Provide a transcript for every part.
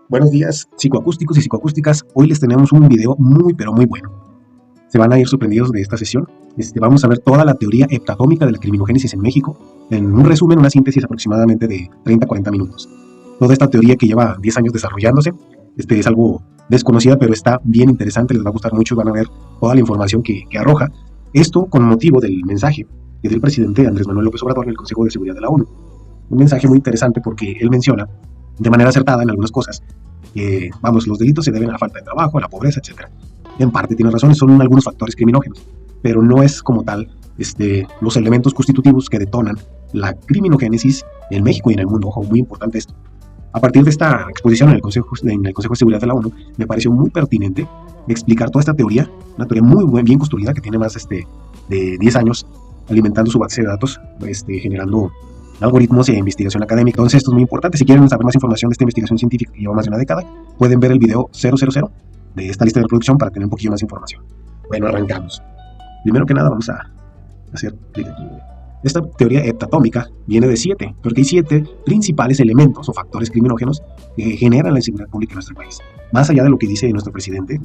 Buenos días, psicoacústicos y psicoacústicas. Hoy les tenemos un video muy, pero muy bueno. Se van a ir sorprendidos de esta sesión. Vamos a ver toda la teoría heptatómica de la criminogénesis en México, en un resumen, una síntesis aproximadamente de 30 a 40 minutos. Toda esta teoría que lleva 10 años desarrollándose, es algo desconocida, pero está bien interesante, les va a gustar mucho y van a ver toda la información que arroja. Esto con motivo del mensaje que dio el presidente Andrés Manuel López Obrador en el Consejo de Seguridad de la ONU. Un mensaje muy interesante porque él menciona de manera acertada en algunas cosas que, los delitos se deben a la falta de trabajo, a la pobreza, etc. En parte tiene razón, son algunos factores criminógenos, pero no es como tal los elementos constitutivos que detonan la criminogénesis en México y en el mundo. Ojo, muy importante esto. A partir de esta exposición en el Consejo de Seguridad de la ONU, me pareció muy pertinente explicar toda esta teoría, una teoría muy bien construida que tiene más de 10 años alimentando su base de datos, generando algoritmos de investigación académica. Entonces esto es muy importante. Si quieren saber más información de esta investigación científica que lleva más de una década, pueden ver el video 000 de esta lista de reproducción para tener un poquillo más de información. Bueno, arrancamos. Primero que nada vamos a hacer clic aquí. Esta teoría heptatómica viene de 7, porque hay 7 principales elementos o factores criminógenos que generan la inseguridad pública en nuestro país. Más allá de lo que dice nuestro presidente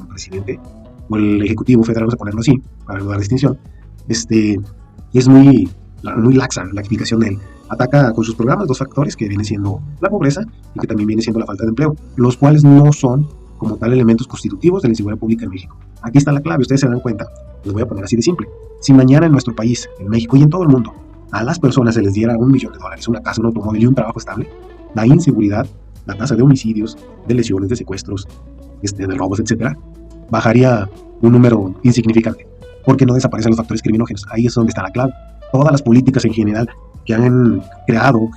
o el Ejecutivo Federal, vamos a ponerlo así, para no dar distinción, es muy laxa la explicación de él. Ataca con sus programas 2 factores que vienen siendo la pobreza y que también viene siendo la falta de empleo, los cuales no son como tal elementos constitutivos de la inseguridad pública en México. Aquí está la clave, ustedes se dan cuenta, les voy a poner así de simple. Si mañana en nuestro país, en México y en todo el mundo, a las personas se les diera $1 millón, una casa, un automóvil y un trabajo estable, la inseguridad, la tasa de homicidios, de lesiones, de secuestros, de robos, etc., bajaría un número insignificante, porque no desaparecen los factores criminógenos. Ahí es donde está la clave. Todas las políticas en general que han creado,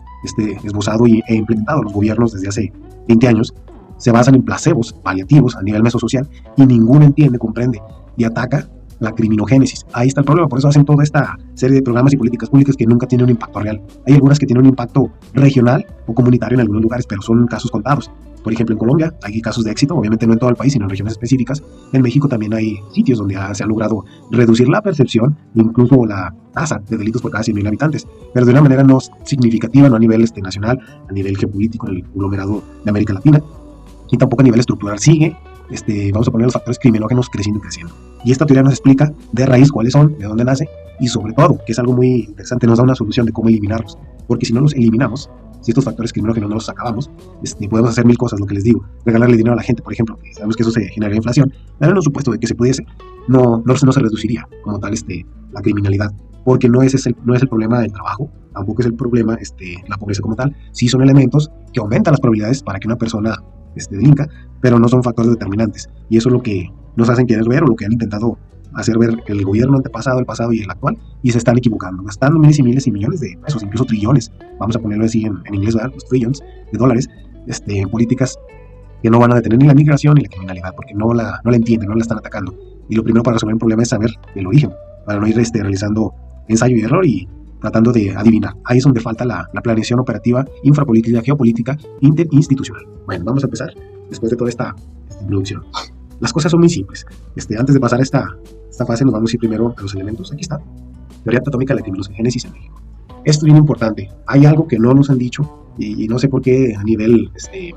esbozado e implementado los gobiernos desde hace 20 años se basan en placebos paliativos a nivel mesosocial y ninguno entiende, comprende y ataca la criminogénesis. Ahí está el problema, por eso hacen toda esta serie de programas y políticas públicas que nunca tienen un impacto real. Hay algunas que tienen un impacto regional o comunitario en algunos lugares, pero son casos contados. Por ejemplo, en Colombia hay casos de éxito, obviamente no en todo el país, sino en regiones específicas. En México también hay sitios donde se ha logrado reducir la percepción, incluso la tasa de delitos por cada 100,000 habitantes, pero de una manera no significativa, no a nivel nacional, a nivel geopolítico en el conglomerado de América Latina, y tampoco a nivel estructural. Sigue, vamos a poner los factores criminógenos creciendo y creciendo. Y esta teoría nos explica de raíz cuáles son, de dónde nace, y sobre todo, que es algo muy interesante, nos da una solución de cómo eliminarlos. Porque si no los eliminamos, si estos factores criminógenos no los acabamos, podemos hacer 1000 cosas, lo que les digo. Regalarle dinero a la gente, por ejemplo, que sabemos que eso se genera inflación. Pero en el supuesto de que se pudiese, no se reduciría como tal la criminalidad. Porque no es el problema del trabajo, tampoco es el problema la pobreza como tal. Sí son elementos que aumentan las probabilidades para que una persona delinca, pero no son factores determinantes. Y eso es lo que nos hacen querer ver, o lo que han intentado hacer ver el gobierno antepasado, el pasado y el actual, y se están equivocando, gastando miles y miles y millones de pesos, incluso trillones, vamos a ponerlo así en inglés, ¿verdad? Los trillions de dólares, en políticas que no van a detener ni la migración ni la criminalidad, porque no la entienden, no la están atacando. Y lo primero para resolver un problema es saber el origen, para no ir realizando ensayo y error y tratando de adivinar. Ahí es donde falta la planeación operativa, infrapolítica, geopolítica, interinstitucional. Bueno, vamos a empezar después de toda esta introducción. Las cosas son muy simples. Antes de pasar a esta fase, nos vamos a ir primero a los elementos. Aquí está. Teoría heptatómica de la criminogénesis en México. Esto es bien importante. Hay algo que no nos han dicho y no sé por qué a nivel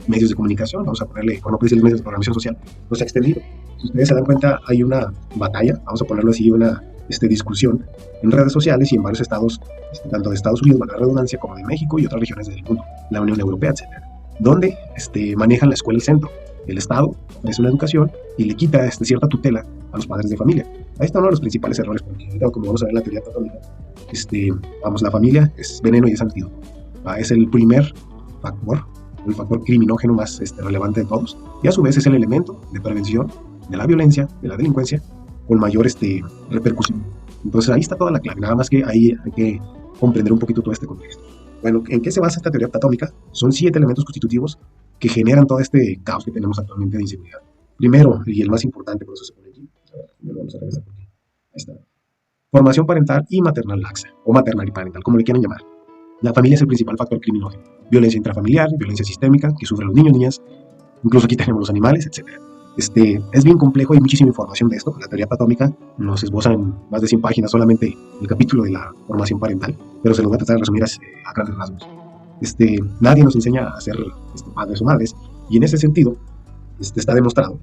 medios de comunicación, vamos a ponerle, por no decir medios de programación social, no se ha extendido. Si ustedes se dan cuenta, hay una batalla, vamos a ponerlo así, una discusión en redes sociales y en varios estados, tanto de Estados Unidos, la redundancia, como de México y otras regiones del mundo, la Unión Europea, etc., donde manejan la escuela y el centro. El Estado ofrece una educación y le quita cierta tutela a los padres de familia. Ahí está uno de los principales errores, porque como vamos a ver en la teoría heptatómica, la familia es veneno y es antídoto. Es el primer factor, el factor criminógeno más relevante de todos, y a su vez es el elemento de prevención de la violencia, de la delincuencia, con mayor repercusión. Entonces ahí está toda la clave, nada más que ahí hay que comprender un poquito todo este contexto. Bueno, ¿en qué se basa esta teoría heptatómica? Son 7 elementos constitutivos que generan todo este caos que tenemos actualmente de inseguridad. Primero, y el más importante, por eso se pone aquí, vamos a regresar por aquí. Ahí está. Formación parental y maternal laxa, o maternal y parental, como le quieran llamar. La familia es el principal factor criminógeno. Violencia intrafamiliar, violencia sistémica, que sufren los niños, niñas, incluso aquí tenemos los animales, etc. Es bien complejo, hay muchísima información de esto. La teoría heptatómica nos esboza en más de 100 páginas solamente el capítulo de la formación parental, pero se lo voy a tratar de resumir a grandes rasgos. Nadie nos enseña a ser padres o madres, Y en ese sentido, está demostrado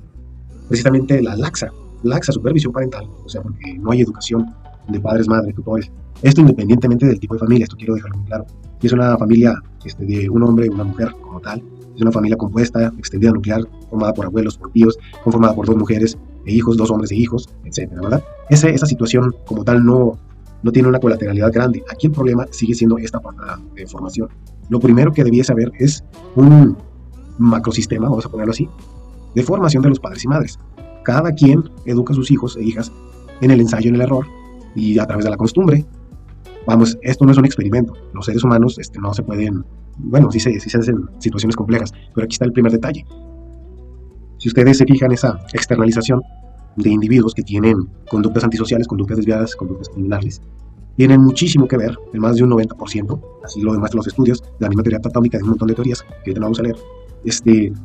precisamente la laxa supervisión parental, o sea, porque no hay educación de padres, madres, tutores. Esto independientemente del tipo de familia, esto quiero dejarlo muy claro. Si es una familia de un hombre y una mujer como tal, es una familia compuesta, extendida nuclear, formada por abuelos, por tíos, conformada por dos mujeres e hijos, dos hombres e hijos, etcétera, ¿verdad? Esa situación como tal no tiene una colateralidad grande. Aquí el problema sigue siendo esta falta de formación. Lo primero que debiese haber es un macrosistema, vamos a ponerlo así, de formación de los padres y madres. Cada quien educa a sus hijos e hijas en el ensayo, en el error y a través de la costumbre. Vamos, esto no es un experimento. Los seres humanos no se pueden, bueno, sí se hacen situaciones complejas, pero aquí está el primer detalle. Si ustedes se fijan, esa externalización de individuos que tienen conductas antisociales, conductas desviadas, conductas criminales, tienen muchísimo que ver, en más de un 90%, así lo demuestran los estudios, de la misma teoría atómica, de un montón de teorías que ahorita no vamos a leer,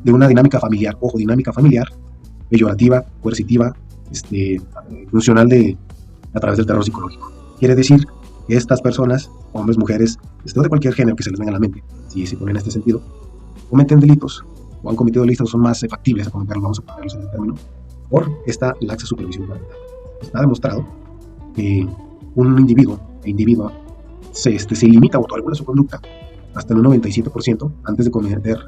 de una dinámica familiar, ojo, dinámica familiar, peyorativa, coercitiva, funcional a través del terror psicológico. Quiere decir que estas personas, hombres, mujeres, de cualquier género que se les venga a la mente, si se ponen en este sentido, cometen delitos o han cometido delitos, son más factibles a cometerlos, vamos a ponerlos en el término, por esta laxa supervisión parental. Está demostrado que un individuo se limita a autorregular su conducta hasta en un 97% antes de cometer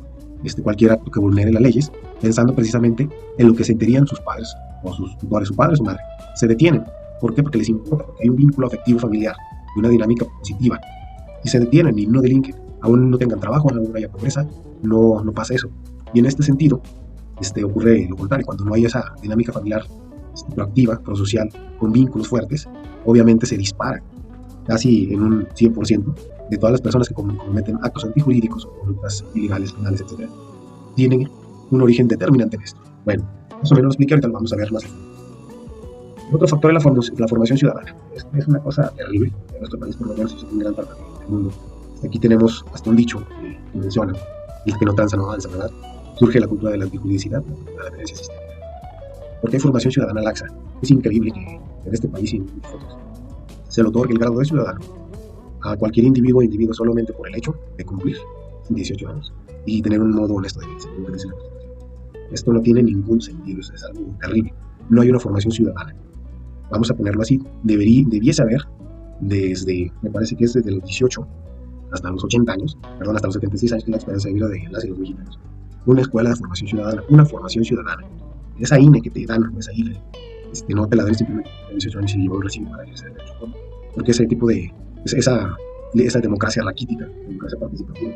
cualquier acto que vulnere las leyes, pensando precisamente en lo que sentirían sus padres o sus tutores, su padre o su madre. Se detienen. ¿Por qué? Porque les importa, porque hay un vínculo afectivo familiar y una dinámica positiva. Y se detienen y no delinquen. Aún no tengan trabajo, aún no haya pobreza, no pasa eso. Y en este sentido, ocurre lo contrario. Cuando no hay esa dinámica familiar proactiva, prosocial, con vínculos fuertes, obviamente se dispara casi en un 100% de todas las personas que cometen actos antijurídicos o conductas ilegales, penales, etc. Tienen un origen determinante en esto. Bueno, más o menos lo expliqué, ahorita lo vamos a ver más. Otro factor es la formación ciudadana. Es una cosa terrible en nuestro país, por lo menos en gran parte del mundo. Aquí tenemos hasta un dicho que menciona: el que no tranza no avanza, ¿verdad? Surge la cultura de la antijuridicidad, de la violencia sistémica. Porque hay formación ciudadana laxa. Es increíble que en este país y en muchos otros se le otorgue el grado de ciudadano a cualquier individuo solamente por el hecho de cumplir 18 años y tener un modo honesto de vida. Esto no tiene ningún sentido, es algo terrible. No hay una formación ciudadana. Vamos a ponerlo así. Debiese haber me parece que es desde los 18 hasta los 80 años, perdón, hasta los 76 años, que es la esperanza de vida de las y los mexicanos. Una escuela de formación ciudadana, una formación ciudadana. Esa INE que te dan, esa INE, no te la dan simplemente a 18 años y yo recibo para ejercer el derecho. Porque ese tipo de, esa democracia raquítica, democracia participativa,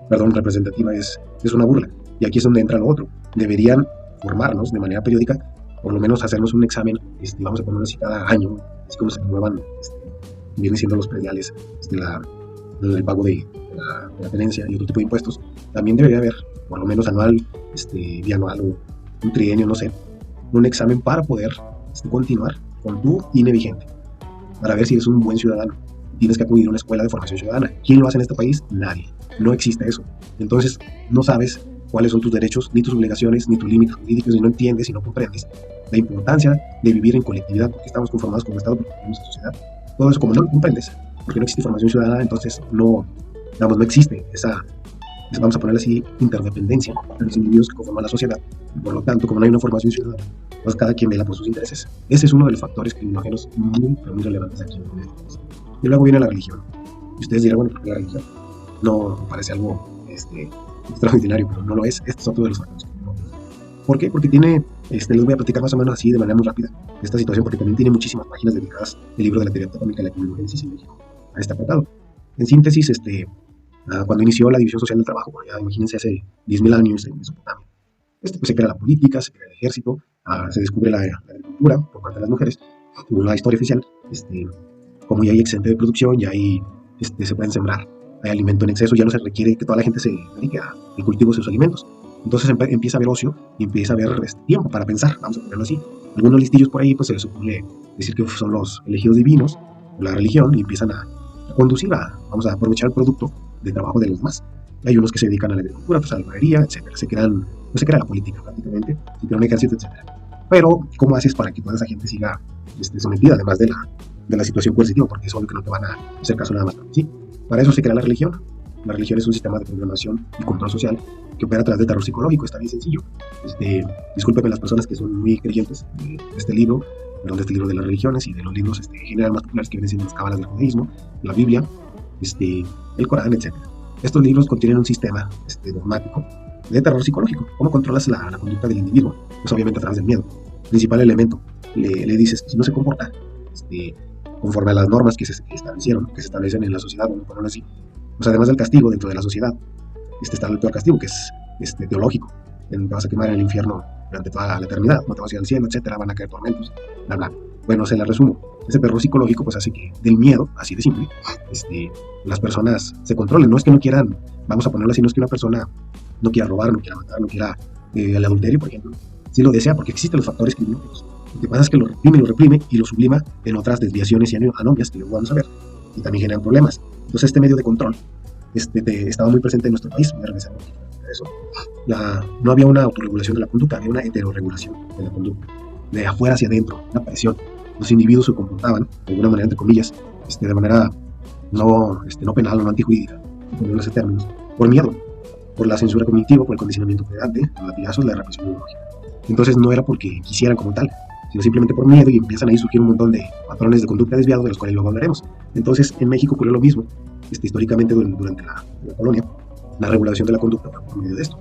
representativa, es una burla. Y aquí es donde entra lo otro. Deberían formarnos de manera periódica, por lo menos hacernos un examen, vamos a ponerlo así cada año, así como se renuevan, vienen siendo los prediales, el pago de la tenencia y otro tipo de impuestos. También debería haber, por lo menos anual, bianual o un trienio, no sé, un examen para poder continuar con tu INE vigente, para ver si eres un buen ciudadano. Tienes que acudir a una escuela de formación ciudadana. ¿Quién lo hace en este país? Nadie. No existe eso. Entonces, no sabes cuáles son tus derechos, ni tus obligaciones, ni tus límites jurídicos, y no entiendes y no comprendes la importancia de vivir en colectividad, porque estamos conformados como Estado, porque tenemos sociedad. Todo eso, como no lo comprendes, porque no existe formación ciudadana, entonces no existe esa, vamos a ponerle así, interdependencia de los individuos que conforman la sociedad. Y por lo tanto, como no hay una formación ciudadana, pues cada quien vela por sus intereses. Ese es uno de los factores criminógenos muy relevantes aquí en este país. Y luego viene la religión. Y ustedes dirán, bueno, ¿por qué la religión? No parece algo extraordinario, pero no lo es. Este es otro de los factores criminógenos. ¿Por qué? Porque tiene, les voy a platicar más o menos así, de manera muy rápida, esta situación, porque también tiene muchísimas páginas dedicadas el libro de la teoría atómica de la criminogénesis en México a este apartado. En síntesis, cuando inició la división social del trabajo, ya imagínense hace 10.000 años en Mesopotamia, pues se crea la política, se crea el ejército, se descubre la agricultura por parte de las mujeres, según la historia oficial, como ya hay excedente de producción, ya hay, se pueden sembrar, hay alimento en exceso, ya no se requiere que toda la gente se dedique al cultivo de sus alimentos. Entonces empieza a haber ocio y empieza a haber tiempo para pensar, vamos a ponerlo así. Algunos listillos por ahí pues se les ocurre decir que son los elegidos divinos, la religión, y empiezan a conducir vamos a aprovechar el producto de trabajo de los demás. Hay unos que se dedican a la agricultura, pues a la albarería, etcétera. Se crea la política prácticamente, se crea un ejército, etcétera. Pero, ¿cómo haces para que toda esa gente siga sometida, además de la situación coercitiva? Porque es obvio que no te van a hacer caso nada más. ¿Sí? Para eso se crea la religión. La religión es un sistema de programación y control social que opera a través del terror psicológico. Está bien sencillo. Discúlpenme las personas que son muy creyentes de este libro, perdón, de este libro de las religiones y de los libros en general más populares que vienen siendo las cábalas del judaísmo, la Biblia, el Corán, etc. Estos libros contienen un sistema dogmático de terror psicológico. ¿Cómo controlas la conducta del individuo? Pues obviamente a través del miedo. Principal elemento, le dices que si no se comporta conforme a las normas que se establecieron, que se establecen en la sociedad, vamos a ponerlo así, pues además del castigo dentro de la sociedad, está el peor castigo, que es teológico. Te vas a quemar en el infierno durante toda la eternidad, no te vas a ir al cielo, etcétera, van a caer tormentos, bla, bla. Bueno, se la resumo. Ese terror psicológico pues hace que del miedo, así de simple, las personas se controlen. No es que no quieran, vamos a ponerlo así, no es que una persona no quiera robar, no quiera matar, no quiera el adulterio, por ejemplo. Sí lo desea porque existen los factores criminógenos. Lo que pasa es que lo reprime y lo sublima en otras desviaciones y anomias que luego vamos a ver, y también generan problemas. Entonces este medio de control estaba muy presente en nuestro país. Voy a regresar un poquito a eso. No había una autorregulación de la conducta, había una heterorregulación de la conducta, de afuera hacia adentro, una presión. Los individuos se comportaban, de alguna manera, entre comillas, de manera no penal o no antijurídica, en ese términos, por miedo, por la censura cognitiva, por el condicionamiento pedante, los latigazos, la represión ideológica. Entonces no era porque quisieran como tal, sino simplemente por miedo, y empiezan ahí a surgir un montón de patrones de conducta desviados de los cuales luego hablaremos. Entonces en México ocurrió lo mismo, históricamente durante la colonia, la regulación de la conducta fue por medio de esto.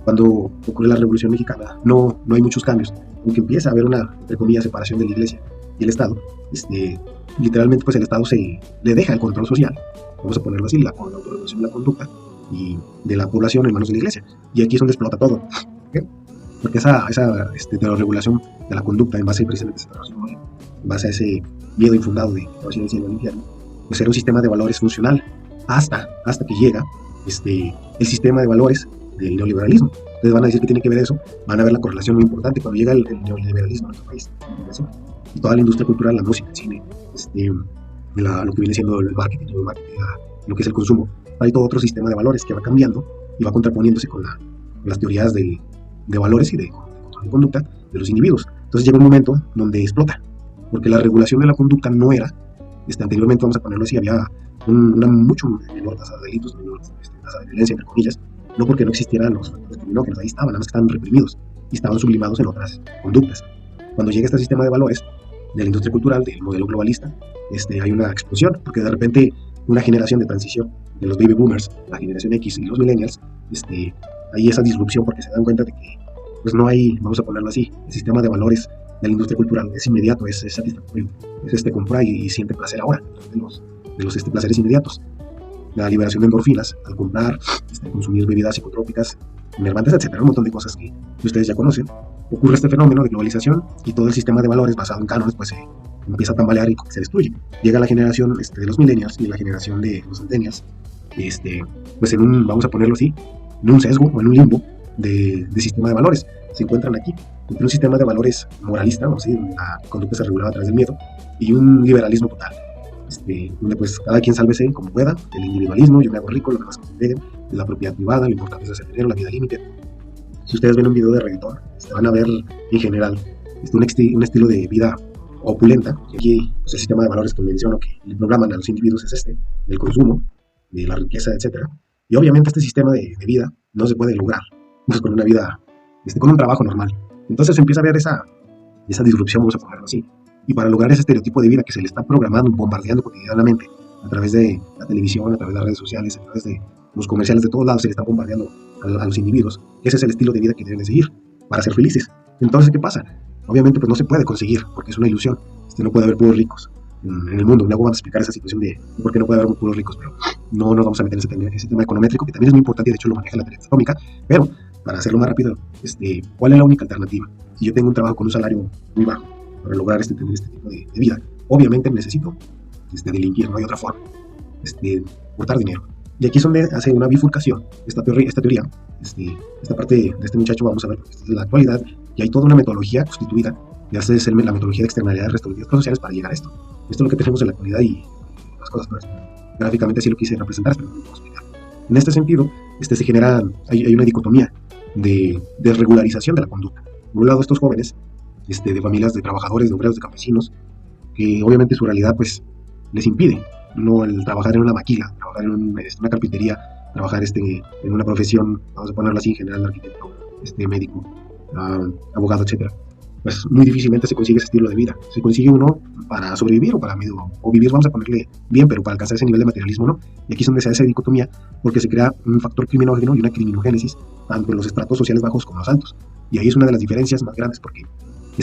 Cuando ocurre la Revolución Mexicana no hay muchos cambios, aunque empieza a haber una, entre comillas, separación de la Iglesia y el Estado. Literalmente pues el Estado le deja el control social, vamos a ponerlo así, la autorregulación de la conducta y de la población en manos de la Iglesia, y aquí es donde explota todo. ¿Okay? Porque esa de la regulación de la conducta en base precisamente a esa razón, en base a ese miedo infundado de que va a ser el cielo al infierno, pues era un sistema de valores funcional hasta que llega el sistema de valores del neoliberalismo. Ustedes van a decir que tiene que ver eso, van a ver la correlación muy importante cuando llega el neoliberalismo a nuestro país, y toda la industria cultural, la música, el cine, lo que viene siendo el marketing, lo que es el consumo. Hay todo otro sistema de valores que va cambiando y va contraponiéndose con las teorías de valores y de conducta de los individuos. Entonces llega un momento donde explota, porque la regulación de la conducta no era, anteriormente, vamos a ponerlo así, había una mucho menor tasa de delitos, menor tasa de violencia, entre comillas, no porque no existieran los factores criminógenos, ahí estaban, nada más que estaban reprimidos y estaban sublimados en otras conductas. Cuando llega este sistema de valores de la industria cultural, del modelo globalista, hay una explosión, porque de repente una generación de transición de los baby boomers, la generación X y los millennials, hay esa disrupción porque se dan cuenta de que pues no hay, vamos a ponerlo así, el sistema de valores de la industria cultural es inmediato, es satisfactorio, es comprar y siente placer ahora, de los placeres inmediatos. La liberación de endorfinas al comprar, consumir bebidas psicotrópicas, enervantes, etcétera, un montón de cosas que ustedes ya conocen. Ocurre este fenómeno de globalización y todo el sistema de valores basado en cánones pues se empieza a tambalear y se destruye. Llega la generación de los millennials y la generación de los centennials, pues en un, vamos a ponerlo así, en un sesgo o en un limbo de sistema de valores. Se encuentran aquí entre un sistema de valores moralista, ¿no? ¿Sí? Donde la conducta se regulaba a través del miedo, y un liberalismo total, donde pues cada quien sálvese como pueda, el individualismo, yo me hago rico, lo demás que se entreguen, la propiedad privada, lo importante es hacer dinero, la vida límite. Si ustedes ven un video de reggaetón, van a ver en general un estilo de vida opulenta. Aquí pues, el sistema de valores que menciono que le programan a los individuos es del consumo, de la riqueza, etcétera. Y obviamente este sistema de vida no se puede lograr pues, con una vida, con un trabajo normal. Entonces empieza a haber esa disrupción, vamos a ponerlo así. Y para lograr ese estereotipo de vida que se le está programando, bombardeando cotidianamente a través de la televisión, a través de las redes sociales, a través de los comerciales de todos lados, se le está bombardeando a los individuos. Ese es el estilo de vida que deben de seguir para ser felices. Entonces, ¿qué pasa? Obviamente pues no se puede conseguir porque es una ilusión. No puede haber puros ricos en el mundo. Luego vamos a explicar esa situación de por qué no puede haber puros ricos, pero no nos vamos a meter en ese tema econométrico, que también es muy importante y de hecho lo maneja la teoría atómica. Pero para hacerlo más rápido, ¿cuál es la única alternativa? Si yo tengo un trabajo con un salario muy bajo para lograr tener este tipo de vida, obviamente necesito delinquir, no hay otra forma, aportar dinero. Y aquí es donde hace una bifurcación esta teoría, esta parte de este muchacho, vamos a ver, esta es la actualidad, y hay toda una metodología constituida, y hace ser la metodología de externalidades restaurativas sociales para llegar a esto. Esto es lo que tenemos en la actualidad y las cosas, pues, gráficamente así lo quise representar, pero no lo puedo explicar. En este sentido, se genera, hay una dicotomía de regularización de la conducta. Por un lado, estos jóvenes, de familias de trabajadores, de obreros, de campesinos, que obviamente su realidad pues les impide, no el trabajar en una maquila, trabajar en una carpintería, trabajar en una profesión, vamos a ponerlo así, en general, arquitecto, médico, abogado, etcétera, pues muy difícilmente se consigue ese estilo de vida. Se consigue uno para sobrevivir o para medio, o vivir, vamos a ponerle bien, pero para alcanzar ese nivel de materialismo no. Y aquí es donde se hace esa dicotomía, porque se crea un factor criminógeno y una criminogénesis, tanto en los estratos sociales bajos como los altos. Y ahí es una de las diferencias más grandes, porque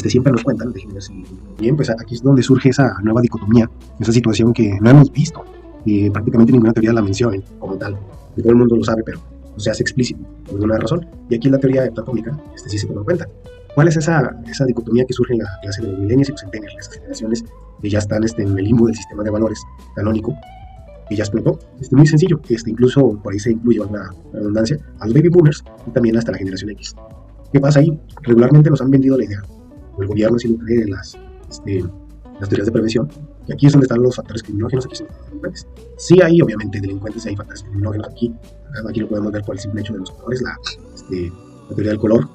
siempre nos cuentan, déjenme ver si bien, pues aquí es donde surge esa nueva dicotomía, esa situación que no hemos visto, y prácticamente ninguna teoría la menciona como tal, y todo el mundo lo sabe, pero no se hace explícito por ninguna razón. Y aquí en la teoría heptatómica sí se toma en cuenta. ¿Cuál es esa dicotomía que surge en la clase de los millennials y los centennials, esas generaciones que ya están en el limbo del sistema de valores canónico, que ya explotó? Muy sencillo, incluso por ahí se incluye una redundancia a los baby boomers y también hasta la generación X. ¿Qué pasa ahí? Regularmente nos han vendido la idea, o el gobierno sí lo cree, las teorías de prevención, que aquí es donde están los factores criminógenos, aquí son los delincuentes. Sí hay, obviamente, delincuentes, hay factores criminógenos aquí lo podemos ver por el simple hecho de los colores, la teoría del color,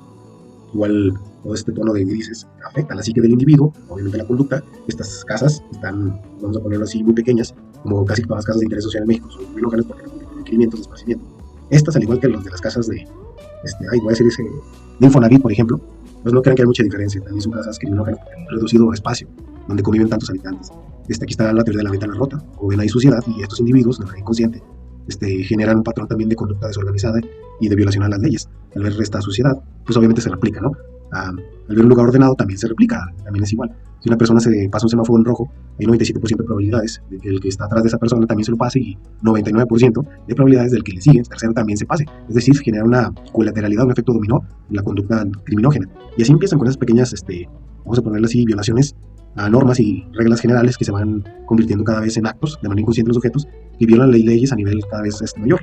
igual todo este tono de grises afecta a la psique del individuo, obviamente la conducta. Estas casas están, vamos a ponerlo así, muy pequeñas, como casi todas las casas de interés social en México, son criminógenas porque no tienen requerimientos de esparcimiento. Estas, al igual que los de las casas de, voy a decir de Infonavit, por ejemplo, pues no crean que hay mucha diferencia, también son casas criminógenas porque han reducido espacio donde conviven tantos habitantes. Aquí está la teoría de la ventana rota, como ven hay suciedad y estos individuos, de manera inconsciente, generan un patrón también de conducta desorganizada y de violación a las leyes. Al ver esta suciedad, pues obviamente se replica, ¿no? Al ver un lugar ordenado también se replica, también es igual. Si una persona se pasa un semáforo en rojo, hay 97% de probabilidades de que el que está atrás de esa persona también se lo pase y 99% de probabilidades del que le sigue, el tercero, también se pase. Es decir, genera una colateralidad, un efecto dominó en la conducta criminógena. Y así empiezan con esas pequeñas, vamos a ponerle así, violaciones a normas y reglas generales que se van convirtiendo cada vez en actos de manera inconsciente de los sujetos que violan las leyes a nivel cada vez mayor.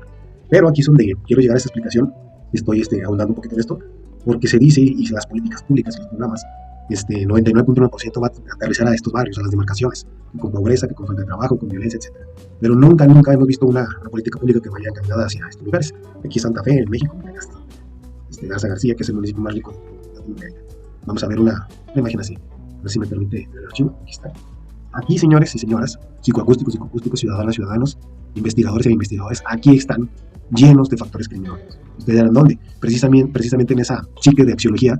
Pero aquí es donde quiero llegar a esta explicación, estoy ahondando un poquito en esto, porque se dice, y las políticas públicas y los programas, 99.9% va a aterrizar a estos barrios, a las demarcaciones, con pobreza, que con falta de trabajo, con violencia, etc. Pero nunca hemos visto una política pública que vaya encaminada hacia estos lugares. Aquí Santa Fe, en México, Garza García, que es el municipio más rico de Latinoamérica. Vamos a ver una imagen así, a ver si me permite el archivo. Aquí está. Aquí, señores y señoras, psicoacústicos, ciudadanas, ciudadanos, investigadores e investigadores, aquí están llenos de factores criminógenos. ¿Ustedes dirán dónde? Precisamente en esa psique de axiología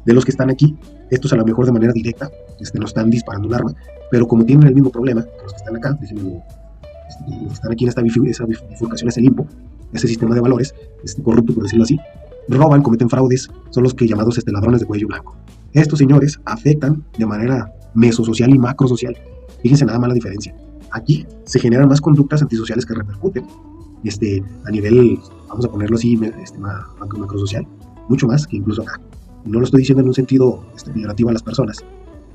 de los que están aquí. Estos a lo mejor de manera directa nos están disparando un arma, pero como tienen el mismo problema que los que están acá, déjenme, están aquí en esa bifurcación, ese limbo, ese sistema de valores, corrupto por decirlo así, roban, cometen fraudes, son los que llamados ladrones de cuello blanco. Estos señores afectan de manera mesosocial y macrosocial. Fíjense nada más la diferencia. Aquí se generan más conductas antisociales que repercuten a nivel, vamos a ponerlo así, macrosocial, mucho más que incluso acá. No lo estoy diciendo en un sentido peyorativo a las personas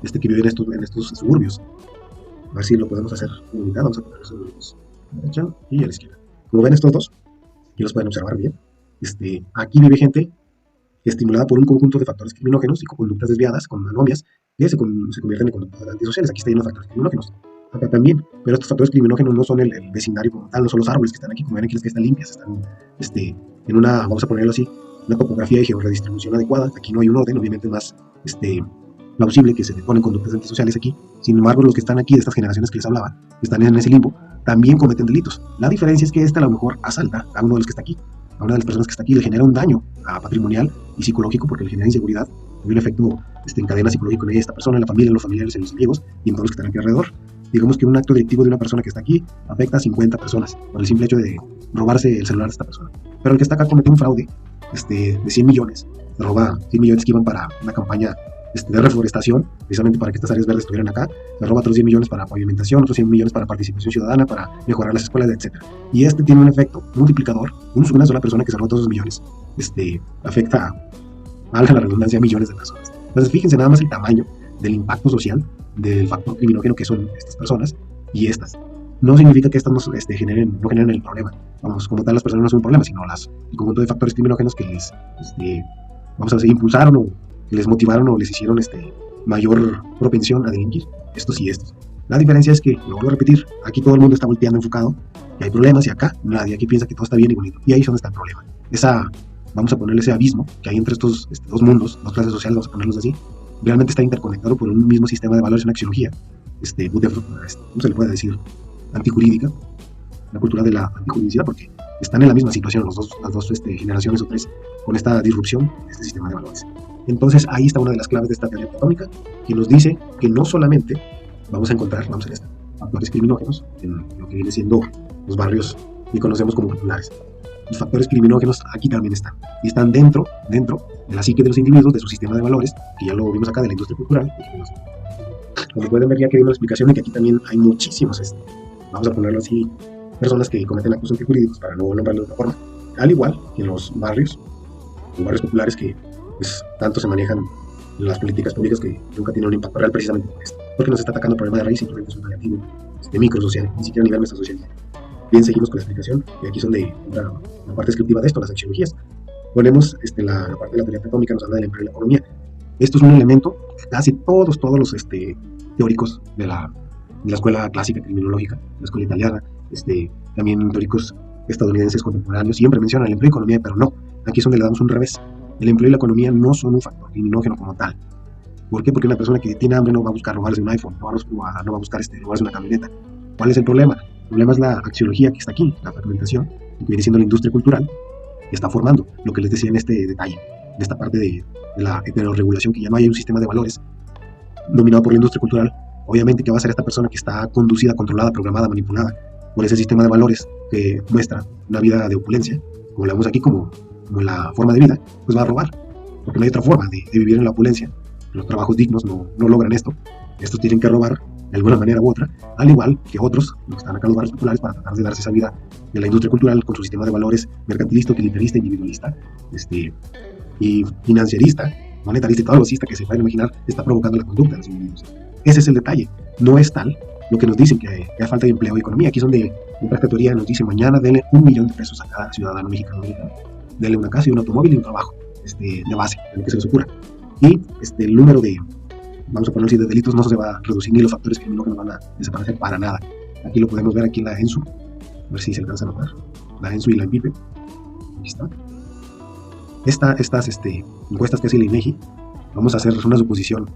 que viven en estos suburbios. A ver si lo podemos hacer comunidad. Vamos a poner eso a la derecha y a la izquierda. Como ven estos dos, aquí los pueden observar bien. Aquí vive gente estimulada por un conjunto de factores criminógenos y con conductas desviadas, con anomias, que se convierten en conductas antisociales. Aquí está lleno de factores criminógenos. Acá también, pero estos factores criminógenos no son el vecindario como tal, no son los árboles que están aquí, como ven aquí las que están limpias, están en una, vamos a ponerlo así, una topografía y georredistribución adecuada. Aquí no hay un orden, obviamente más plausible que se le ponen conductas antisociales aquí. Sin embargo, los que están aquí de estas generaciones que les hablaba, que están en ese limbo, también cometen delitos. La diferencia es que a lo mejor asalta a uno de los que está aquí, a una de las personas que está aquí, le genera un daño patrimonial y psicológico porque le genera inseguridad, hay un efecto en cadena psicológico en esta persona, en la familia, en los familiares, en los amigos y en todos los que están aquí alrededor. Digamos que un acto delictivo de una persona que está aquí afecta a 50 personas por el simple hecho de robarse el celular de esta persona. Pero el que está acá comete un fraude de 100 millones, se roba 100 millones que iban para una campaña de reforestación, precisamente para que estas áreas verdes estuvieran acá, se roba otros 10 millones para pavimentación, otros 100 millones para participación ciudadana, para mejorar las escuelas, etc. Y tiene un efecto multiplicador, una sola persona que se roba todos esos millones, afecta, valga la redundancia, a millones de personas. Entonces fíjense nada más el tamaño del impacto social del factor criminógeno que son estas personas y estas. No significa que estas no generen el problema. Vamos, como tal las personas no son un problema, sino el conjunto de factores criminógenos que les, vamos a decir, impulsaron o que les motivaron o les hicieron mayor propensión a delinquir. Estos y estos. La diferencia es que, lo vuelvo a repetir, aquí todo el mundo está volteando enfocado y hay problemas y acá nadie, aquí piensa que todo está bien y bonito. Y ahí es donde está el problema. Vamos a ponerle ese abismo que hay entre estos dos mundos, dos clases sociales, vamos a ponerlos así, realmente está interconectado por un mismo sistema de valores, una axiología, ¿cómo se le puede decir? Antijurídica, la cultura de la antijuridicidad, porque están en la misma situación las dos generaciones o tres con esta disrupción de este sistema de valores. Entonces ahí está una de las claves de esta teoría atómica, que nos dice que no solamente vamos a encontrar, factores criminógenos en lo que viene siendo los barrios que conocemos como populares. Los factores criminógenos aquí también están, y están dentro de la psique de los individuos, de su sistema de valores, que ya lo vimos acá, de la industria cultural. Como pueden ver, ya que dimos la explicación de que aquí también hay muchísimos, vamos a ponerlo así, personas que cometen actos antijurídicos, para no nombrarlo de otra forma, al igual que en los barrios populares que pues tanto se manejan en las políticas públicas, que nunca tienen un impacto real precisamente por esto, porque nos está atacando el problema de raíz, simplemente es un negativo microsocial, ni siquiera a nivel metasocial. Bien, seguimos con la explicación, y aquí es donde entra la parte descriptiva de esto, las axiologías. Ponemos la parte de la teoría atómica, nos habla del empleo y la economía. Esto es un elemento que casi todos los teóricos de la escuela clásica criminológica, la escuela italiana, también teóricos estadounidenses contemporáneos, siempre mencionan el empleo y economía, pero no, aquí es donde le damos un revés. El empleo y la economía no son un factor criminógeno como tal. ¿Por qué? Porque una persona que tiene hambre no va a buscar robarse un iPhone, no va a buscar robarse una camioneta. ¿Cuál es el problema? El problema es la axiología que está aquí, la fragmentación, que viene siendo la industria cultural, que está formando, lo que les decía en este detalle, en esta parte de la heterorregulación, que ya no hay un sistema de valores dominado por la industria cultural. Obviamente que va a ser esta persona que está conducida, controlada, programada, manipulada por ese sistema de valores que muestra una vida de opulencia, como la vemos aquí, como la forma de vida, pues va a robar, porque no hay otra forma de vivir en la opulencia. Los trabajos dignos no logran esto. Estos tienen que robar de alguna manera u otra, al igual que otros, los que están acá en los barrios populares, para tratar de darse esa vida de la industria cultural con su sistema de valores mercantilista, utilitarista, individualista, y financierista, monetarista y todo algocista que se pueden imaginar, está provocando la conducta de los individuos. Ese es el detalle. No es tal lo que nos dicen que hay falta de empleo y economía. Aquí es donde esta teoría nos dice: mañana denle $1.000.000 a cada ciudadano mexicano, denle una casa y un automóvil y un trabajo de base, en lo que se les ocurra. Y el número de, vamos a ponerlo así, de delitos no se va a reducir, ni los factores criminógenos van a desaparecer para nada. Aquí lo podemos ver aquí en la ENSU, a ver si se alcanza a notar, la ENSU y la INPIPE. Aquí está. Estas encuestas que hace el INEGI, vamos a hacer una suposición.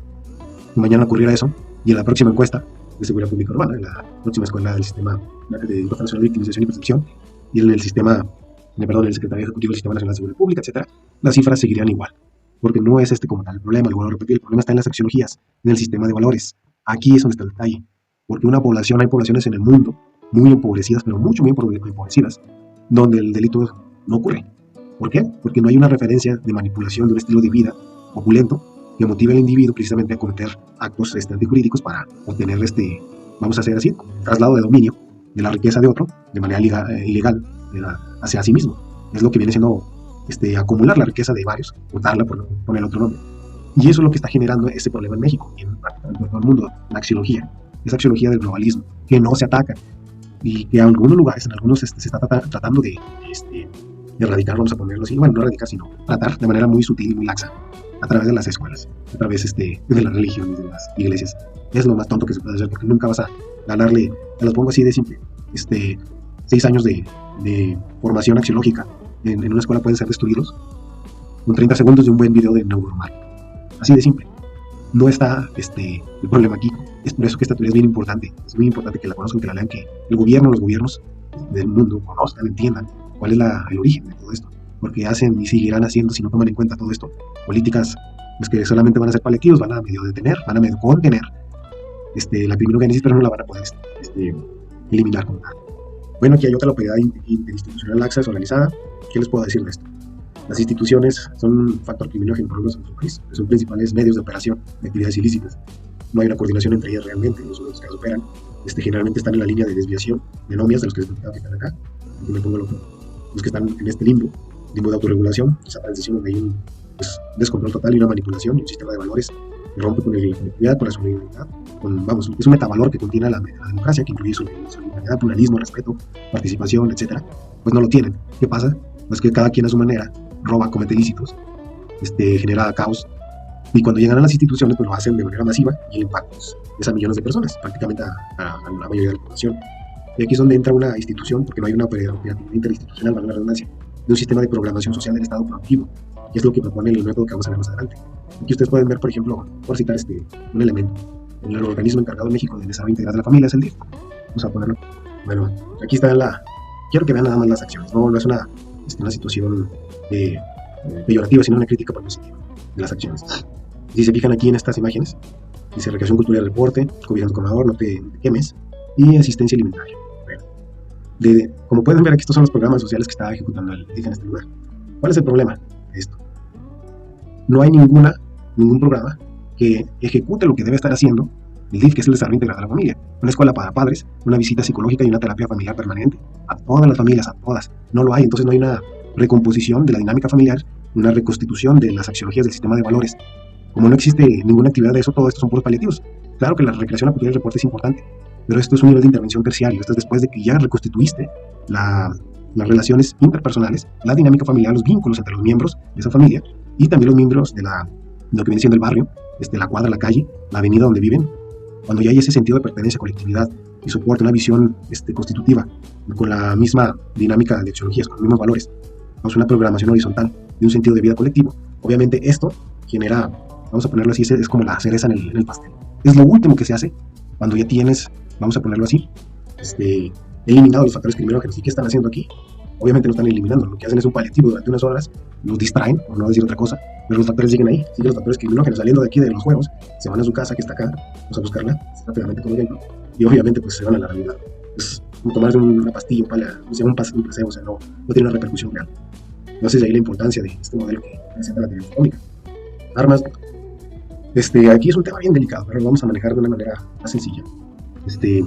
Mañana ocurriera eso, y en la próxima encuesta de seguridad pública urbana, en la próxima escuela del sistema de Encuesta Nacional de Victimización y Percepción, y en el sistema, el Secretario Ejecutivo del Sistema Nacional de Seguridad Pública, etcétera, las cifras seguirían igual, porque no es como tal el problema. Le vuelvo a repetir, el problema está en las axiologías, en el sistema de valores. Aquí es donde está el detalle, porque hay poblaciones en el mundo muy empobrecidas, pero muy empobrecidas, donde el delito no ocurre. ¿Por qué? Porque no hay una referencia de manipulación de un estilo de vida opulento que motive al individuo precisamente a cometer actos antijurídicos para obtener vamos a hacer así, traslado de dominio de la riqueza de otro de manera ilegal hacia sí mismo. Es lo que viene siendo acumular la riqueza de varios, botarla por poner otro nombre. Y eso es lo que está generando ese problema en México y en todo el mundo, la axiología. Esa axiología del globalismo, que no se ataca y que en algunos lugares, se está tratando de erradicar, vamos a ponerlo así, bueno, no erradicar, sino tratar de manera muy sutil y muy laxa, a través de las escuelas, a través de las religiones, de las iglesias. Es lo más tonto que se puede hacer, porque nunca vas a ganarle, te lo pongo así de simple, 6 años de formación axiológica en una escuela pueden ser destruidos con 30 segundos de un buen video de Neuromar. Así de simple. No está el problema aquí. Es por eso que esta teoría es bien importante. Es muy importante que la conozcan, que la lean, que los gobiernos del mundo conozcan, entiendan cuál es el origen de todo esto. Porque hacen y seguirán haciendo, si no toman en cuenta todo esto, políticas pues, que solamente van a ser paliativos, van a medio detener, van a medio contener la criminogénesis, pero no la van a poder eliminar como tal. Bueno, aquí hay otra propiedad interinstitucional laxa, desorganizada. ¿Qué les puedo decir de esto? Las instituciones son un factor criminógeno por en su país, son principales medios de operación de actividades ilícitas. No hay una coordinación entre ellas realmente, los que las operan generalmente están en la línea de desviación de nomias de los que les comentaba que están acá. Aquí me pongo los que están en este limbo de autorregulación, esa transición donde hay un descontrol total y una manipulación y un sistema de valores que rompe con la colectividad, con la solidaridad, es un metavalor que contiene la democracia, que incluye solidaridad, pluralismo, respeto, participación, etcétera. Pues no lo tienen. ¿Qué pasa? Pues que cada quien a su manera roba, comete ilícitos, genera caos, y cuando llegan a las instituciones pues lo hacen de manera masiva y el impacto es a millones de personas, prácticamente a la mayoría de la población. Y aquí es donde entra una institución, porque no hay una operatividad interinstitucional, valga la redundancia, de un sistema de programación social del Estado proactivo, y es lo que propone el método que vamos a ver más adelante. Aquí ustedes pueden ver, por ejemplo, por citar un elemento, el organismo encargado en México del desarrollo integral de la familia es el DIF. Vamos a ponerlo. Bueno, aquí está quiero que vean nada más las acciones, no es una situación peyorativa, sino una crítica positiva de las acciones. Si se fijan aquí en estas imágenes, dice recreación cultural, reporte, cobijando comedor, no te quemes, y asistencia alimentaria. Como pueden ver, aquí estos son los programas sociales que estaba ejecutando el DIF en este lugar. ¿Cuál es el problema de esto? No hay ningún programa que ejecute lo que debe estar haciendo el DIF, que es el desarrollo integral de la familia. Una escuela para padres, una visita psicológica y una terapia familiar permanente. A todas las familias, a todas. No lo hay, entonces no hay una recomposición de la dinámica familiar, una reconstitución de las axiologías del sistema de valores. Como no existe ninguna actividad de eso, todo esto son puros paliativos. Claro que la recreación, la cultura y el reporte es importante, pero esto es un nivel de intervención terciario. Esto es después de que ya reconstituiste las relaciones interpersonales, la dinámica familiar, los vínculos entre los miembros de esa familia y también los miembros de lo que viene siendo el barrio, la cuadra, la calle, la avenida donde viven. Cuando ya hay ese sentido de pertenencia, colectividad y soporte, una visión constitutiva, con la misma dinámica de axiologías, con los mismos valores, vamos, una programación horizontal de un sentido de vida colectivo. Obviamente esto genera, vamos a ponerlo así, es como la cereza en el pastel. Es lo último que se hace cuando ya tienes, vamos a ponerlo así, eliminado los factores criminógenos. ¿Y qué están haciendo aquí? Obviamente no están eliminando, lo que hacen es un paliativo durante unas horas, los distraen, por no decir otra cosa, pero los factores siguen ahí, siguen los factores criminógenos saliendo de aquí de los juegos, se van a su casa que está acá, vamos a buscarla rápidamente como ejemplo, y obviamente pues se van a la realidad. Es como tomarse una pastilla, un placebo, o sea, no tiene una repercusión real. No sé si ahí la importancia de este modelo que presenta la teoría atómica. Armas, aquí es un tema bien delicado, pero lo vamos a manejar de una manera más sencilla. Pues qué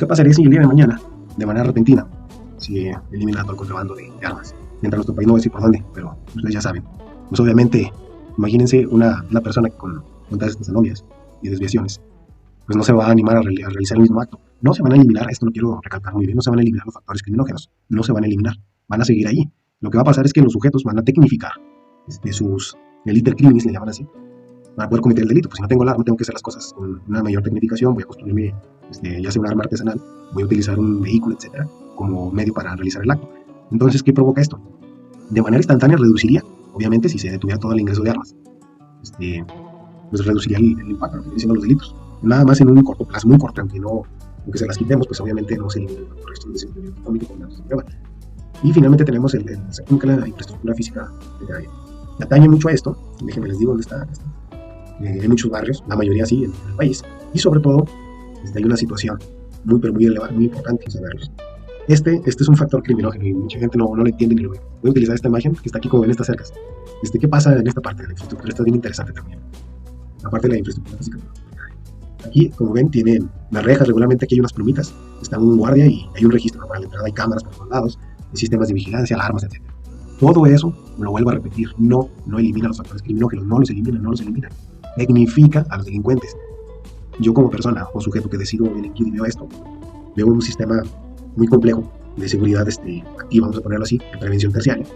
pasaría si el día de mañana, de manera repentina, se elimina todo el contrabando de armas. Mientras nuestro país no va a decir por dónde, pero ustedes ya saben. Pues obviamente, imagínense una persona con todas estas anomalias y desviaciones, pues no se va a animar a realizar el mismo acto. No se van a eliminar, esto lo quiero recalcar muy bien, no se van a eliminar los factores criminógenos, no se van a eliminar, van a seguir ahí. Lo que va a pasar es que los sujetos van a tecnificar el iter criminis, le llaman así, para poder cometer el delito. Pues si no tengo el arma, tengo que hacer las cosas con una mayor tecnificación, voy a construirme ya sea un arma artesanal, voy a utilizar un vehículo, etcétera, como medio para realizar el acto. Entonces, ¿qué provoca esto? De manera instantánea reduciría, obviamente, si se detuviera todo el ingreso de armas, pues reduciría el impacto que vienen siendo los delitos. Nada más en un corto plazo, muy corto, aunque se las quitemos, pues obviamente no se elimina el resto de desempeño económico con datos de prueba. Y finalmente tenemos la infraestructura física de la área. Me atañe mucho a esto, déjenme les digo dónde está. Hay muchos barrios, la mayoría sí, en el país, y sobre todo hay una situación muy elevada, muy importante en esos barrios. Este es un factor criminógeno y mucha gente no lo entiende ni lo ve. Voy a utilizar esta imagen que está aquí como ven estas cercas. ¿Qué pasa en esta parte de la infraestructura? Está bien interesante también. La parte de la infraestructura física. Aquí, como ven, tienen las rejas, regularmente aquí hay unas plumitas, está un guardia y hay un registro para la entrada, hay cámaras por todos lados, hay sistemas de vigilancia, alarmas, etc. Todo eso, lo vuelvo a repetir, no elimina los factores criminógenos, no los elimina. Tecnifica a los delincuentes. Yo como persona o sujeto que decido delinquir y veo esto, veo un sistema muy complejo de seguridad activa, vamos a ponerlo así, de prevención terciaria.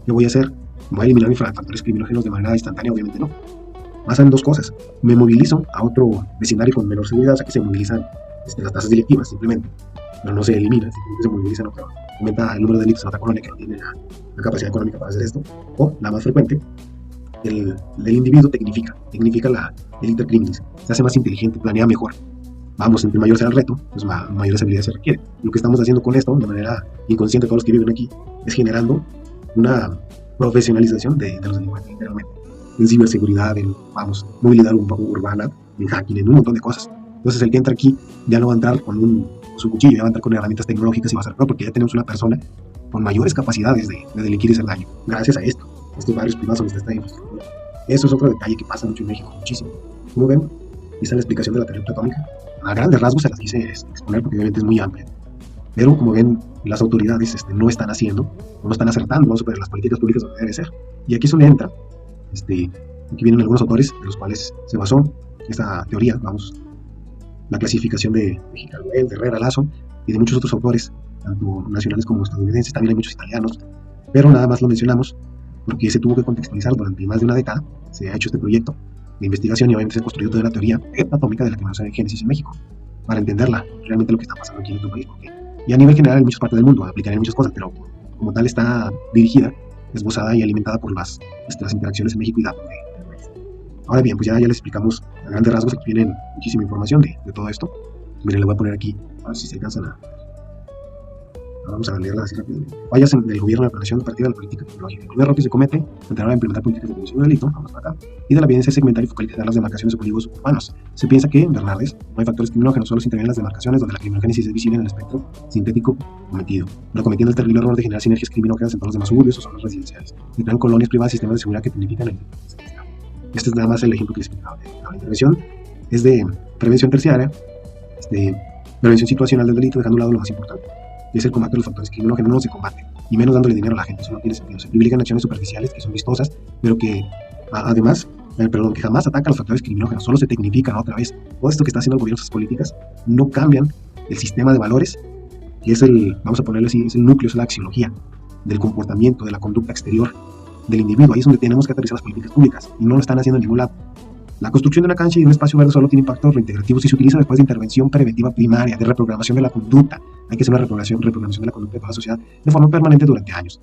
¿Qué voy a hacer? ¿Voy a eliminar mis factores criminógenos de manera instantánea? Obviamente no. Pasan dos cosas. Me movilizo a otro vecindario con menor seguridad, o sea que se movilizan las tasas delictivas simplemente, pero no se eliminan, simplemente se movilizan a otra. Aumenta el número de delitos en otra colonia que no tiene la capacidad económica para hacer esto. O, la más frecuente, el individuo tecnifica el iter criminis, se hace más inteligente, planea mejor. Vamos, entre mayor sea el reto, pues mayores habilidades se requieren. Lo que estamos haciendo con esto, de manera inconsciente todos los que viven aquí, es generando una profesionalización de los delincuentes, literalmente. En ciberseguridad, en movilidad urbana, en hacking, en un montón de cosas. Entonces el que entra aquí ya no va a entrar con su cuchillo, ya va a entrar con herramientas tecnológicas y va a ser peor porque ya tenemos una persona con mayores capacidades de delinquir y hacer daño, gracias a esto, estos barrios privados donde está esta infraestructura. Eso es otro detalle que pasa mucho en México, muchísimo. Como ven, esta es la explicación de la teoría atómica. A grandes rasgos se las quise exponer porque obviamente es muy amplia. Pero como ven, las autoridades no están haciendo, no están acertando, vamos a ver las políticas públicas donde debe ser. Y aquí es donde entra, aquí vienen algunos autores de los cuales se basó esta teoría, la clasificación de Gicaruel, de Herrera, Lazo y de muchos otros autores, tanto nacionales como estadounidenses, también hay muchos italianos, pero nada más lo mencionamos porque se tuvo que contextualizar durante más de una década, se ha hecho este proyecto de investigación y obviamente se ha construido toda la teoría atómica de la tecnología de Génesis en México, para entenderla, realmente lo que está pasando aquí en nuestro país, y a nivel general en muchas partes del mundo, aplicar en muchas cosas, pero como tal está dirigida, esbozada y alimentada por las interacciones en México y datos del país. Ahora bien, pues ya les explicamos a grandes rasgos, aquí vienen muchísima información de todo esto. Miren, le voy a poner aquí, a ver si se alcanzan a... Vamos a leerla así rápido. Fallas del gobierno de planeación partida de la política tecnológica. El primer error que se comete ante la implementar políticas de prevención del delito, vamos para acá, y de la evidencia segmentar y focalizar las demarcaciones de códigos urbanos. Se piensa que en Bernardes no hay factores criminógenos, solo se intervienen las demarcaciones donde la criminogénesis es visible en el espectro sintético cometido, pero cometiendo el terrible error de generar sinergias criminógenas en todos los demás suburbios o zonas residenciales. Se crean colonias privadas y sistemas de seguridad que tecnifican el Estado. Este es nada más el ejemplo que les explicaba. La intervención es de prevención terciaria, prevención situacional del delito, dejando a un lado lo más importante, que es el combate de los factores criminógenos. No se combate, y menos dándole dinero a la gente, eso no tiene sentido. Se privilegian acciones superficiales que son vistosas, pero que además, que jamás atacan los factores criminógenos, solo se tecnifican otra vez. Todo esto que está haciendo el gobierno, esas políticas, no cambian el sistema de valores, que es vamos a ponerlo así, es el núcleo, es la axiología del comportamiento, de la conducta exterior del individuo. Ahí es donde tenemos que aterrizar las políticas públicas, y no lo están haciendo en ningún lado. La construcción de una cancha y de un espacio verde solo tiene impactos reintegrativos si se utiliza después de intervención preventiva primaria, de reprogramación de la conducta. Hay que hacer una reprogramación de la conducta de toda la sociedad de forma permanente durante años.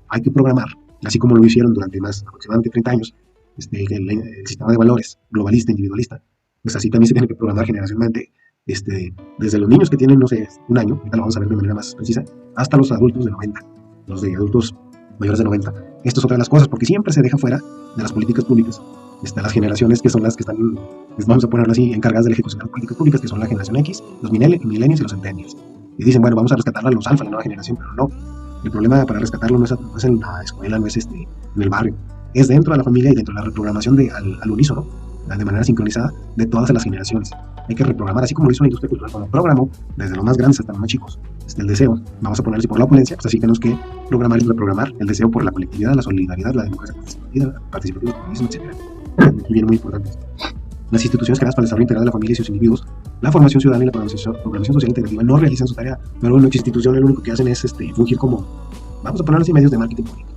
Hay que programar, así como lo hicieron durante más aproximadamente 30 años, el sistema de valores globalista, individualista. Pues así también se tiene que programar generacionalmente, desde los niños que tienen, no sé, un año, ahorita lo vamos a ver de manera más precisa, hasta los adultos de 90, los de adultos mayores de 90. Esto es otra de las cosas, porque siempre se deja fuera de las políticas públicas las generaciones que son las que están, vamos a ponerlo así, encargadas de la ejecución de las políticas públicas, que son la generación X, los millennials y los centennials. Y dicen, bueno, vamos a rescatar a los alfa, la nueva generación, pero no. El problema para rescatarlo no es en la escuela, no es en el barrio, es dentro de la familia y dentro de la reprogramación al unísono, de manera sincronizada, de todas las generaciones. Hay que reprogramar, así como lo hizo la industria cultural cuando programó, desde los más grandes hasta los más chicos, el deseo, vamos a ponerlo así, por la opulencia, pues así tenemos que programar y reprogramar el deseo por la colectividad, la solidaridad, la democracia participativa, el comunismo, etc. Aquí viene muy importante. Las instituciones creadas para el desarrollo integral de la familia y sus individuos, la formación ciudadana y la programación social integrativa no realizan su tarea, pero bueno, las instituciones lo único que hacen es fungir como, vamos a ponerlo así, medios de marketing político,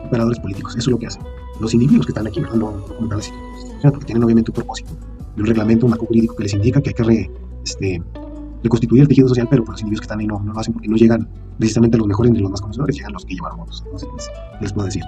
operadores políticos. Eso es lo que hacen los individuos que están aquí, no como tal las instituciones, porque tienen obviamente un propósito, un reglamento, un marco jurídico que les indica que hay que reconstituir el tejido social, pero por los individuos que están ahí no lo hacen, porque no llegan precisamente los mejores ni los más conocedores, llegan los que llevan votos. No sé qué les puedo decir.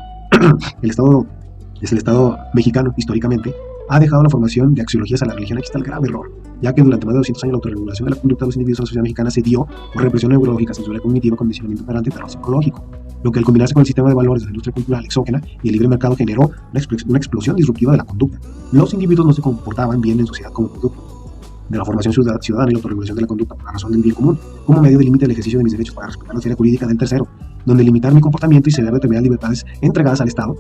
El Estado mexicano, históricamente, ha dejado la formación de axiologías a la religión. Aquí está el grave error, ya que durante más de 200 años la autorregulación de la conducta de los individuos en la sociedad mexicana se dio por represión neurológica, censura cognitiva, condicionamiento operante y terror psicológico, lo que al combinarse con el sistema de valores de la industria cultural exógena y el libre mercado generó una explosión disruptiva de la conducta. Los individuos no se comportaban bien en sociedad como producto de la formación ciudadana y la autorregulación de la conducta por la razón del bien común, como medio de límite del ejercicio de mis derechos para respetar la esfera jurídica del tercero, donde limitar mi comportamiento y ceder determinadas libertades entregadas al Estado,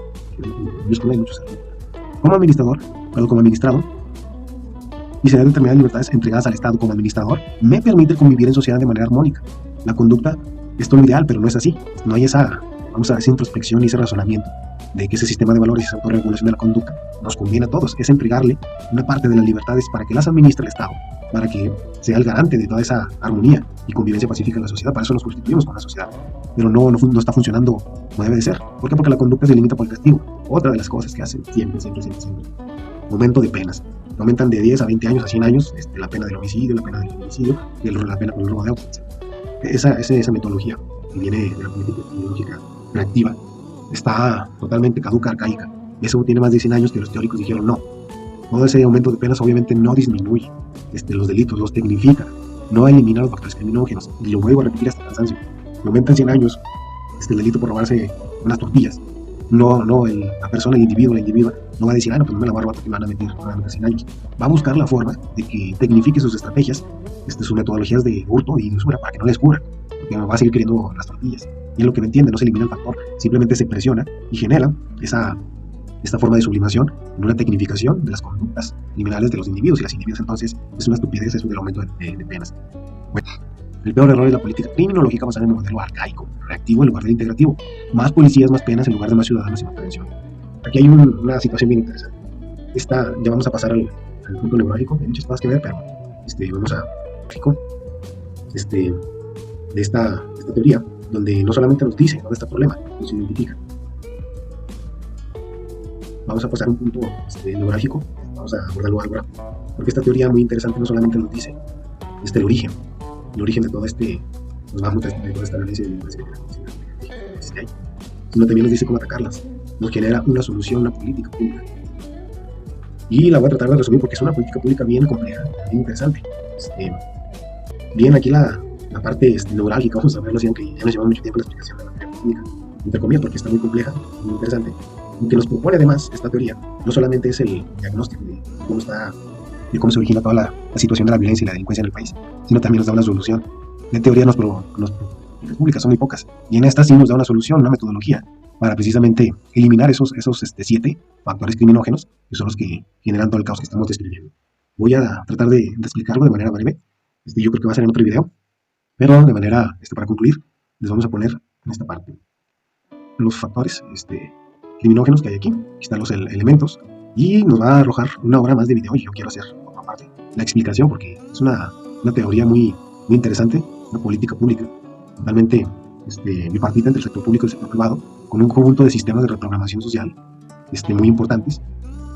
como administrador, y ceder determinadas libertades entregadas al Estado como administrador, me permite convivir en sociedad de manera armónica. La conducta es todo lo ideal, pero no es así. No hay esa introspección y ese razonamiento de que ese sistema de valores y esa autorregulación de la conducta nos conviene a todos. Es entregarle una parte de las libertades para que las administre el Estado, para que sea el garante de toda esa armonía y convivencia pacífica en la sociedad. Para eso nos constituimos con la sociedad, pero no está funcionando como debe de ser. ¿Por qué? Porque la conducta se limita por el castigo. Otra de las cosas que hacen siempre. Aumento de penas. Aumentan de 10 a 20 años a 100 años la pena del homicidio, la pena del feminicidio y la pena por el robo de autos, etc. Esa metodología que viene de la política ideológica reactiva está totalmente caduca, arcaica. Eso tiene más de 100 años que los teóricos dijeron no. Todo ese aumento de penas obviamente no disminuye los delitos, los tecnifica, no elimina los factores criminógenos. Y lo vuelvo a repetir hasta cansancio. Aumentan 100 años el delito por robarse unas tortillas. No, la persona, el individuo, la individua, no va a decir, pues no me la voy a robar porque me van a meter 100 años. Va a buscar la forma de que tecnifique sus estrategias, sus metodologías de hurto y de usura para que no les cubran, porque va a seguir queriendo las tortillas. Y es lo que me entiende, no se elimina el factor, simplemente se presiona y genera esta forma de sublimación en una tecnificación de las conductas criminales de los individuos y las individuas. Entonces es una estupidez eso del aumento de penas. Bueno, el peor error es la política criminológica basada en el modelo arcaico, reactivo en lugar de integrativo. Más policías, más penas en lugar de más ciudadanos y más prevención. Aquí hay una situación bien interesante. Ya vamos a pasar al punto neurológico, hay muchas cosas que ver, pero vamos a de esta teoría, donde no solamente nos dice dónde está el problema, nos identifica. Vamos a pasar a un punto neurálgico, vamos a abordarlo ahora, porque esta teoría muy interesante no solamente nos dice el origen de todo de toda esta violencia que hay, sino también nos dice cómo atacarlas, nos genera una solución, una política pública. Y la voy a tratar de resumir porque es una política pública bien compleja, bien interesante. Bien, aquí la la parte neurálgica, vamos a verlo así, aunque ya nos lleva mucho tiempo la explicación de la teoría técnica, entre comillas, porque está muy compleja, muy interesante. Lo que nos propone además esta teoría no solamente es el diagnóstico de cómo se origina toda la situación de la violencia y la delincuencia en el país, sino también nos da una solución. En teoría las públicas son muy pocas, y en esta sí nos da una solución, una metodología para precisamente eliminar esos 7 factores criminógenos que son los que generan todo el caos que estamos describiendo. Voy a tratar de explicarlo de manera breve. Yo creo que va a ser en otro video, pero de manera, para concluir, les vamos a poner en esta parte los factores criminógenos que hay aquí. Aquí están los elementos, y nos va a arrojar una hora más de video, y yo quiero hacer otra parte, la explicación, porque es una teoría muy interesante, una política pública totalmente bipartita entre el sector público y el sector privado, con un conjunto de sistemas de reprogramación social muy importantes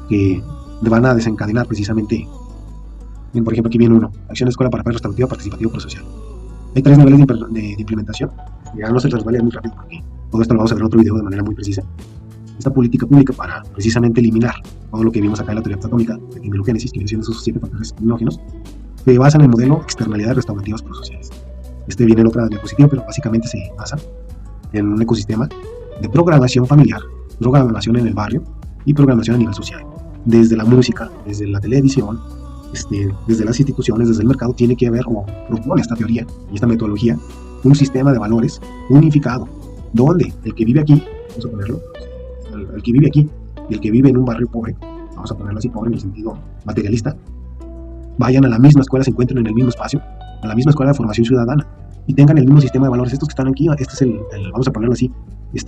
que van a desencadenar precisamente. Bien, por ejemplo, aquí viene uno: acción de escuela para paz restaurativa, participativo, prosocial. Hay 3 niveles de implementación. Ya no se les va a leer muy rápido porque todo esto lo vamos a ver en otro video de manera muy precisa. Esta política pública para precisamente eliminar todo lo que vimos acá en la teoría heptatómica de criminogénesis, que vienen esos 7 factores criminógenos, se basa en el modelo externalidades restaurativas prosociales. Viene en otra diapositiva, pero básicamente se basa en un ecosistema de programación familiar, programación en el barrio y programación a nivel social. Desde la música, desde la televisión, desde las instituciones, desde el mercado, tiene que haber, o propone esta teoría y esta metodología, un sistema de valores unificado, donde el que vive aquí, vamos a ponerlo, el que vive aquí y el que vive en un barrio pobre, vamos a ponerlo así, pobre en el sentido materialista, vayan a la misma escuela, se encuentren en el mismo espacio, a la misma escuela de formación ciudadana, y tengan el mismo sistema de valores. Estos que están aquí, este es el vamos a ponerlo así,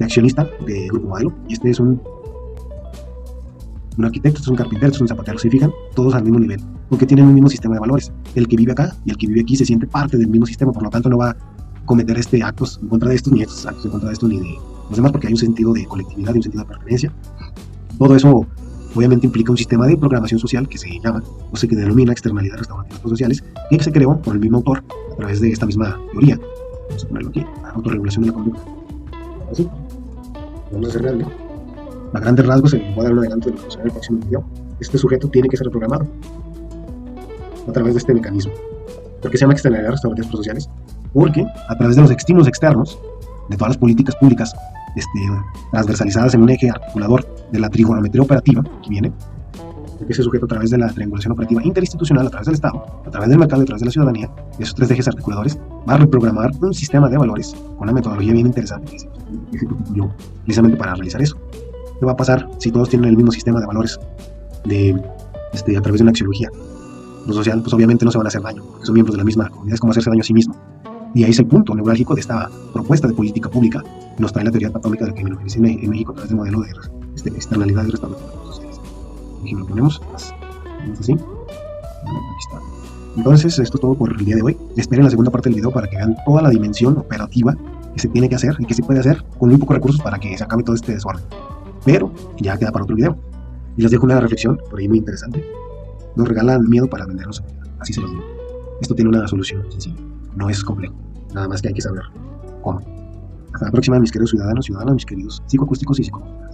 accionista de Grupo Modelo, y este es un arquitecto, este es un carpintero, este es un zapatero. Se fijan, todos al mismo nivel, porque tienen un mismo sistema de valores. El que vive acá y el que vive aquí se siente parte del mismo sistema, por lo tanto no va a cometer actos en contra de estos, ni estos actos en contra de estos, ni de los demás, porque hay un sentido de colectividad y un sentido de pertenencia. Todo eso obviamente implica un sistema de programación social que se llama, o se denomina externalidades restaurativas prosociales, que se creó por el mismo autor a través de esta misma teoría. Vamos a ponerlo aquí: la autorregulación de la conducta. Así, vamos a hacer grande. A grandes rasgos, se voy a dar un adelanto de lo que será en el próximo video. Este sujeto tiene que ser reprogramado a través de este mecanismo. ¿Por qué se llama externalidades restaurativas prosociales? Porque a través de los estímulos externos, de todas las políticas públicas transversalizadas en un eje articulador de la trigonometría operativa, aquí viene, porque ese sujeto, a través de la triangulación operativa interinstitucional, a través del Estado, a través del mercado y a través de la ciudadanía, de esos 3 ejes articuladores, va a reprogramar un sistema de valores con una metodología bien interesante que se constituyó precisamente para realizar eso. ¿Qué va a pasar si todos tienen el mismo sistema de valores a través de una axiología? Lo social, pues obviamente no se van a hacer daño, porque son miembros de la misma comunidad. Es como hacerse daño a sí mismo. Y ahí es el punto neurálgico de esta propuesta de política pública que nos trae la teoría eptatómica del criminogénesis en México a través del modelo de externalidades restaurativas prosociales. Y lo ponemos así. Aquí está. Entonces, esto es todo por el día de hoy. Esperen la segunda parte del video para que vean toda la dimensión operativa que se tiene que hacer y que se puede hacer con muy pocos recursos para que se acabe todo este desorden. Pero ya queda para otro video. Y les dejo una reflexión por ahí muy interesante. Nos regalan miedo para vendernos. Así se los digo. Esto tiene una solución sencilla. No es complejo. Nada más que hay que saber cómo. Hasta la próxima, mis queridos ciudadanos, mis queridos psicoacústicos y psicólogos.